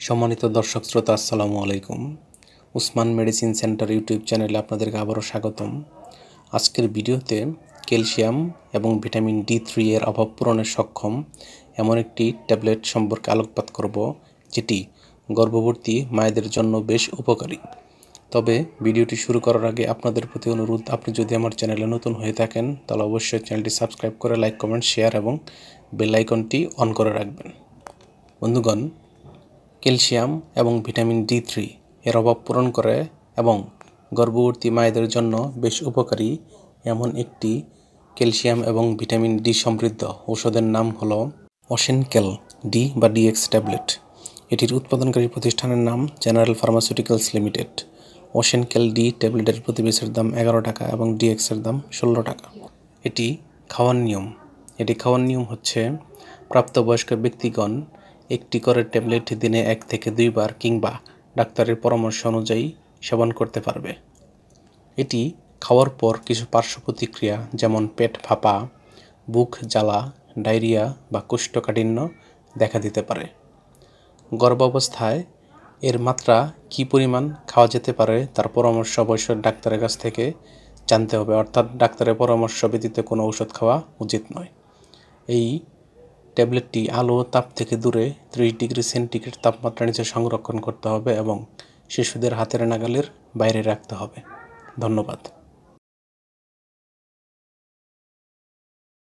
সম্মানিত দর্শক শ্রোতা আসসালামু আলাইকুম। উসমান মেডিসিন সেন্টার ইউটিউব চ্যানেলে আপনাদেরকে আবারও স্বাগতম। আজকের ভিডিওতে ক্যালসিয়াম এবং ভিটামিন D3 এর অভাব পূরণে সক্ষম এমন একটি ট্যাবলেট সম্পর্কে আলোকপাত করব, যেটি গর্ভবতী মায়েদের জন্য বেশ উপকারী। তবে ভিডিওটি শুরু করার আগে আপনাদের প্রতি অনুরোধ, আপনি যদি আমার চ্যানেলে নতুন হয়ে থাকেন তাহলে অবশ্যই চ্যানেলটি সাবস্ক্রাইব করে লাইক, কমেন্ট, শেয়ার এবং বেল আইকনটি অন করে রাখবেন। বন্ধুগণ, ক্যালসিয়াম এবং ভিটামিন D3 এর অভাব পূরণ করে এবং গর্ভবতী মায়েদের জন্য বেশ উপকারী এমন একটি ক্যালসিয়াম এবং ভিটামিন D সমৃদ্ধ ঔষধের নাম হলো অসেনক্যাল ডি বা DX ট্যাবলেট। এটির উৎপাদনকারী প্রতিষ্ঠানের নাম জেনারেল ফার্মাসিউটিক্যালস লিমিটেড। অসেনক্যাল ডি ট্যাবলেটের প্রতি পিসের দাম 11 টাকা এবং DX এর দাম 16 টাকা। এটি খাওয়ার নিয়ম হচ্ছে প্রাপ্তবয়স্ক ব্যক্তিগণ একটি করে ট্যাবলেট দিনে 1 থেকে 2 বার কিংবা ডাক্তারের পরামর্শ অনুযায়ী সেবন করতে পারবে। এটি খাওয়ার পর কিছু পার্শ্ব প্রতিক্রিয়া যেমন পেট ফাঁপা, বুক জ্বালা, ডায়রিয়া বা কোষ্ঠকাঠিন্য দেখা দিতে পারে। গর্ভাবস্থায় এর মাত্রা কী পরিমাণ খাওয়া যেতে পারে তার পরামর্শ অবশ্যই ডাক্তারের কাছ থেকে জানতে হবে, অর্থাৎ ডাক্তারের পরামর্শ ব্যতীত কোনো ঔষধ খাওয়া উচিত নয়। এই ট্যাবলেটটি আলো ও তাপ থেকে দূরে 30 ডিগ্রি সেন্টিগ্রেড তাপমাত্রার নিচে সংরক্ষণ করতে হবে এবং শিশুদের হাতের নাগালের বাইরে রাখতে হবে। ধন্যবাদ।